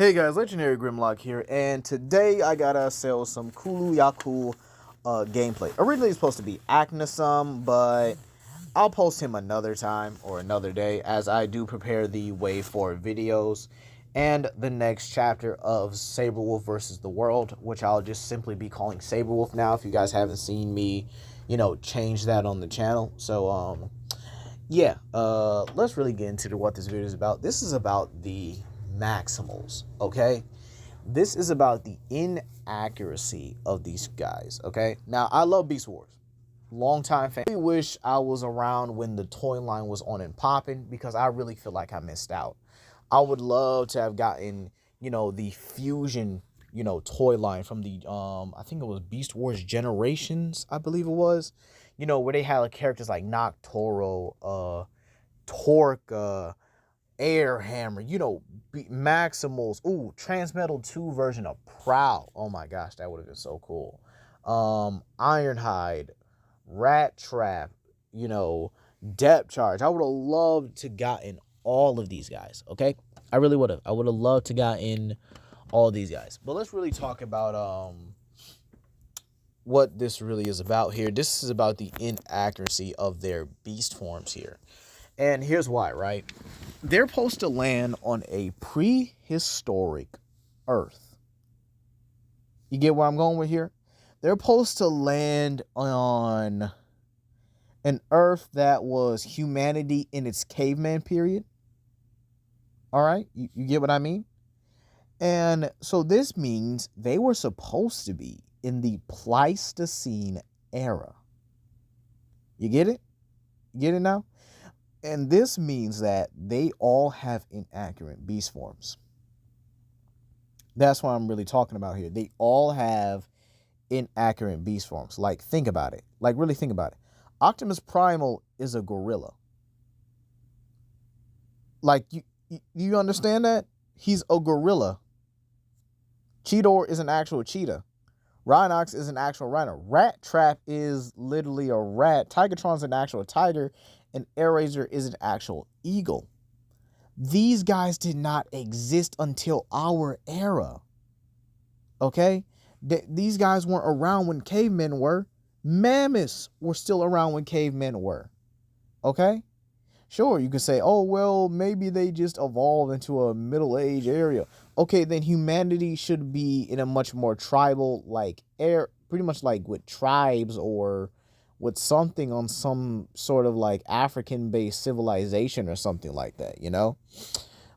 Hey guys, Legendary Grimlock here, and today I gotta sell some Kulu Yaku gameplay. Originally it's supposed to be Acnosum, but I'll post him another time or another day as I do prepare the way for videos and the next chapter of Saberwolf versus the World, which I'll just simply be calling Saberwolf now if you guys haven't seen me, change that on the channel. So, yeah, let's really get into what this video is about. This is about the Maximals, okay? This is about the inaccuracy of these guys, okay? Now, I love Beast Wars. Long time fan. I wish I was around when the toy line was on and popping because I really feel like I missed out. I would love to have gotten, the Fusion, toy line from the, I think it was Beast Wars Generations, I believe it was. Where they had like characters like Noctoro, Torque, Air Hammer, Maximals. Ooh, Transmetal 2 version of Prowl. Oh my gosh, that would have been so cool. Ironhide, Rat Trap, Depth Charge. I would have loved to gotten all of these guys, okay? I really would have. I would have loved to gotten all of these guys. But let's really talk about what this really is about here. This is about the inaccuracy of their beast forms here. And here's why, right? They're supposed to land on a prehistoric Earth. You get where I'm going with here? They're supposed to land on an Earth that was humanity in its caveman period. All right? You get what I mean? And so this means they were supposed to be in the Pleistocene era. You get it? You get it now? And this means that they all have inaccurate beast forms. That's what I'm really talking about here. They all have inaccurate beast forms. Like, think about it. Like, really think about it. Optimus Primal is a gorilla. Like, you understand that? He's a gorilla. Cheetor is an actual cheetah. Rhinox is an actual rhino. Rat Trap is literally a rat. Tigatron's an actual tiger. And Airazor is an actual eagle. These guys did not exist until our era. Okay? These guys weren't around when cavemen were. Mammoths were still around when cavemen were. Okay? Sure, you could say, oh, well, maybe they just evolved into a middle-age area. Okay, then humanity should be in a much more tribal, pretty much like with tribes or with something on some sort of like African-based civilization or something like that,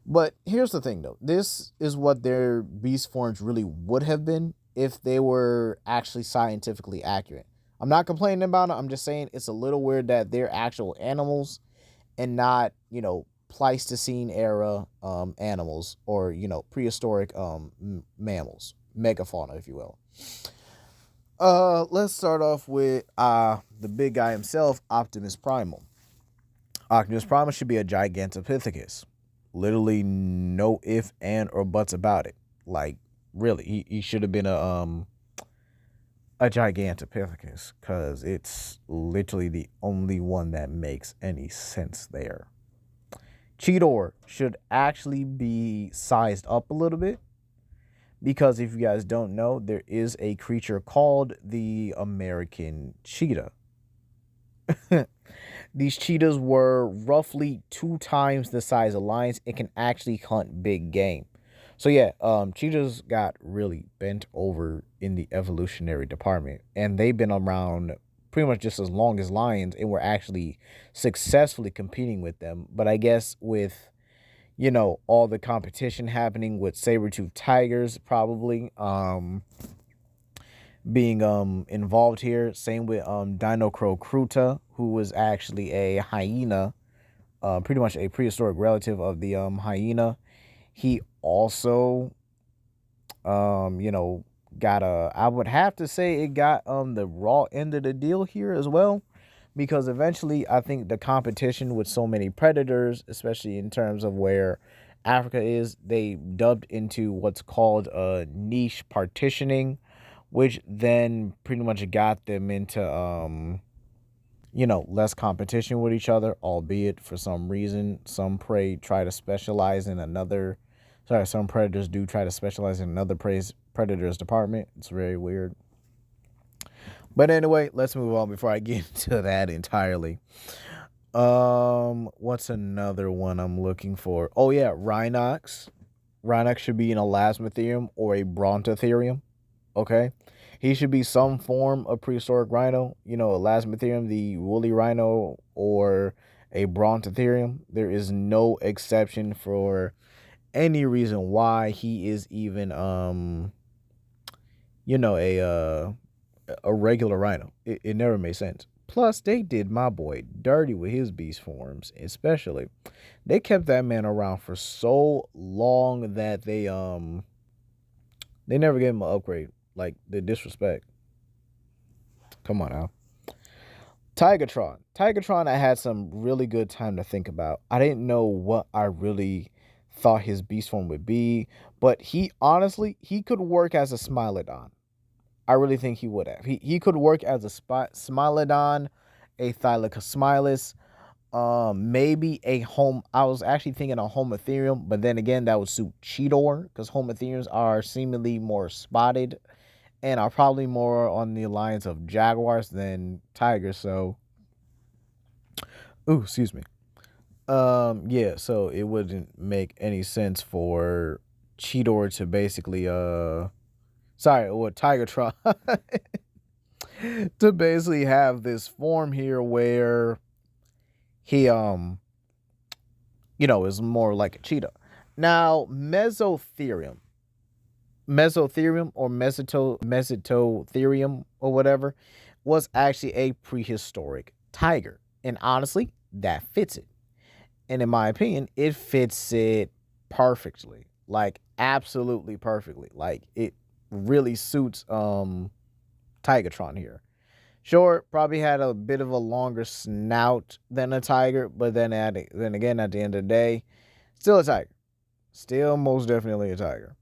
But here's the thing, though. This is what their beast forms really would have been if they were actually scientifically accurate. I'm not complaining about it. I'm just saying it's a little weird that they're actual animals and not, Pleistocene era animals or, prehistoric mammals, megafauna, if you will. Let's start off with the big guy himself, Optimus Primal. Optimus Primal should be a Gigantopithecus. Literally no if, and, or buts about it. Like, really, he should have been a Gigantopithecus, because it's literally the only one that makes any sense there. Cheetor should actually be sized up a little bit, because if you guys don't know, there is a creature called the American cheetah. These cheetahs were roughly 2 times the size of lions. It can actually hunt big game. So yeah, cheetahs got really bent over in the evolutionary department, and they've been around pretty much just as long as lions, and we're actually successfully competing with them. But I guess with all the competition happening with saber-toothed tigers probably being involved here. Same with Dinocrocruta, who was actually a hyena, pretty much a prehistoric relative of the hyena. He also got I would have to say it got the raw end of the deal here as well. Because eventually, I think the competition with so many predators, especially in terms of where Africa is, they dubbed into what's called niche partitioning, which then pretty much got them into, less competition with each other, albeit for some reason, some prey try to specialize in another Sorry, some predators do try to specialize in another predator's department. It's very weird. But anyway, let's move on before I get into that entirely. What's another one I'm looking for? Oh yeah, Rhinox. Rhinox should be an elasmotherium or a brontotherium. Okay, he should be some form of prehistoric rhino. You know, elasmotherium, the woolly rhino, or a brontotherium. There is no exception for any reason why he is even you know, a regular rhino. It never made sense. Plus, they did my boy dirty with his beast forms, especially. They kept that man around for so long that they never gave him an upgrade. Like the disrespect. Come on now. Tigatron. Tigatron, I had some really good time to think about. I didn't know what I really thought his beast form would be, but he honestly, he could work as a Smilodon. I really think he would have. He could work as a Smilodon, a Thylacosmilus, maybe a home. I was actually thinking a Homotherium, but then again, that would suit Cheetor because Homotheriums are seemingly more spotted and are probably more on the lines of jaguars than tigers. So, ooh, excuse me. Yeah. So it wouldn't make any sense for Cheetor to basically sorry, or Tigertron to basically have this form here where he you know, is more like a cheetah. Now, Mesotherium or Mesotherium or whatever was actually a prehistoric tiger. And honestly, that fits it. And in my opinion, it fits it perfectly. Like absolutely perfectly. Like it really suits Tigatron here. Sure, probably had a bit of a longer snout than a tiger, but then again at the end of the day, still a tiger. Still most definitely a tiger.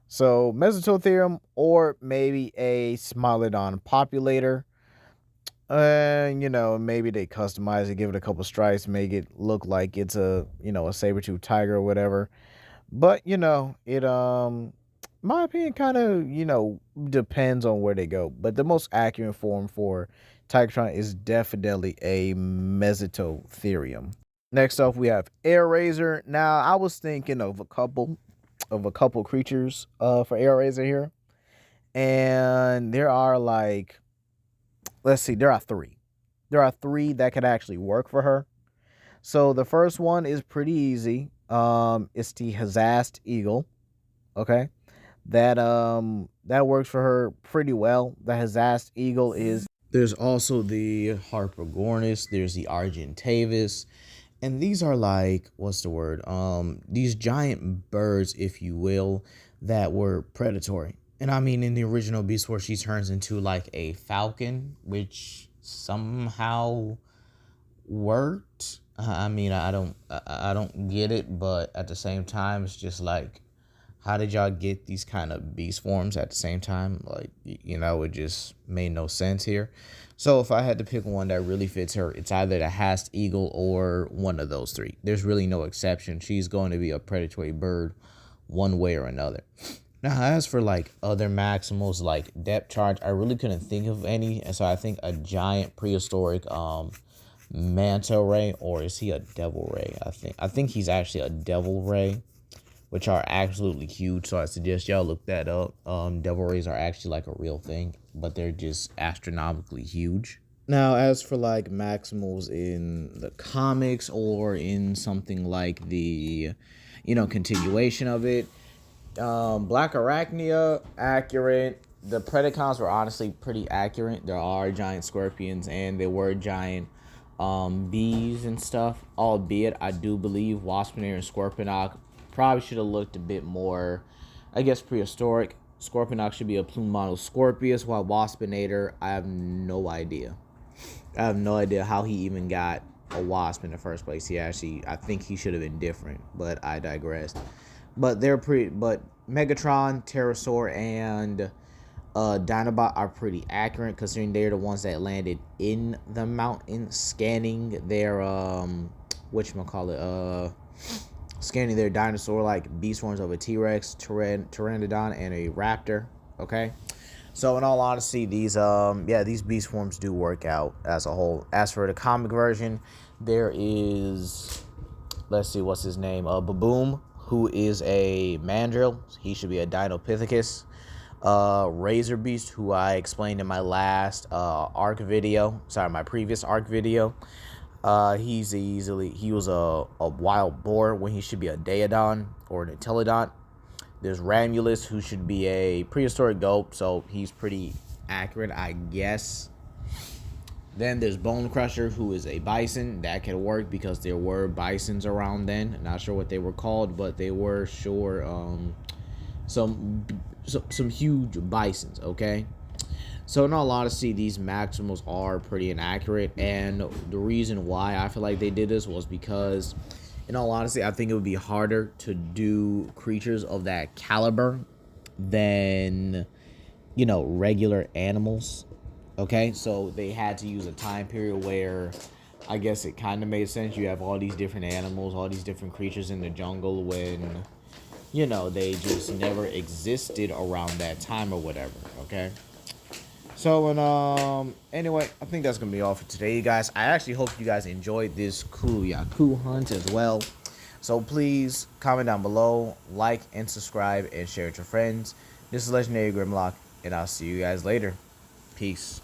So Mesotherium or maybe a Smilodon populator. You know, maybe they customize it, give it a couple stripes, make it look like it's a, you know, a saber-tooth tiger or whatever. But, you know, it my opinion kind of, you know, depends on where they go. But the most accurate form for Tigatron is definitely a Mesotherium. Next up, we have Air Razor. Now, I was thinking of a couple creatures for Air Razor here. And there are like, let's see, there are three. There are three that could actually work for her. So the first one is pretty easy. It's the Hazast Eagle. Okay. That works for her pretty well. The Hazast Eagle is, there's also the Harpagornis, there's the Argentavis, and these are like, what's the word? These giant birds, if you will, that were predatory. And I mean, in the original Beast Wars, she turns into like a falcon, which somehow worked. I mean, I don't get it, but at the same time, it's just like, how did y'all get these kind of beast forms at the same time? Like, you know, it just made no sense here. So if I had to pick one that really fits her, it's either the Hast Eagle or one of those three. There's really no exception. She's going to be a predatory bird one way or another. Now, as for like other Maximals, like depth charge, I really couldn't think of any. And so I think a giant prehistoric manta ray, or is he a devil ray? I think he's actually a devil ray, which are absolutely huge. So I suggest y'all look that up. Devil rays are actually like a real thing, but they're just astronomically huge. Now, as for like Maximals in the comics or in something like the, you know, continuation of it, Black Arachnia, accurate. The Predacons were honestly pretty accurate. There are giant scorpions and there were giant bees and stuff. Albeit, I do believe Waspinator and Scorponok probably should have looked a bit more, I guess, prehistoric. Scorponok should be a Plumonal Scorpius, while Waspinator, I have no idea. I have no idea how he even got a wasp in the first place. I think he should have been different, but I digress. But but Megatron, Pterosaur, and Dinobot are pretty accurate, considering they're the ones that landed in the mountain, scanning their whatchamacallit, scanning their dinosaur-like beast forms of a T-Rex, Pteranodon, and a raptor. Okay, so in all honesty, these these beast forms do work out as a whole. As for the comic version, there is, let's see, what's his name? Baboom, who is a mandrill. He should be a Dinopithecus. Razor Beast, who I explained in my last my previous arc video. He was a wild boar when he should be a Daeodon or an Entelodont. There's Ramulus, who should be a prehistoric goat, so he's pretty accurate, I guess. Then there's Bone Crusher, who is a bison. That could work because there were bisons around then. Not sure what they were called, but they were some huge bisons. Okay, so in all honesty, these Maximals are pretty inaccurate, and the reason why I feel like they did this was because, in all honesty, I think it would be harder to do creatures of that caliber than, regular animals. Okay, so they had to use a time period where I guess it kind of made sense. You have all these different animals, all these different creatures in the jungle when, they just never existed around that time or whatever. Okay, so anyway, I think that's gonna be all for today, you guys. I actually hope you guys enjoyed this cool Yaku hunt as well. So please comment down below, like and subscribe, and share with your friends. This is Legendary Grimlock, and I'll see you guys later. Peace.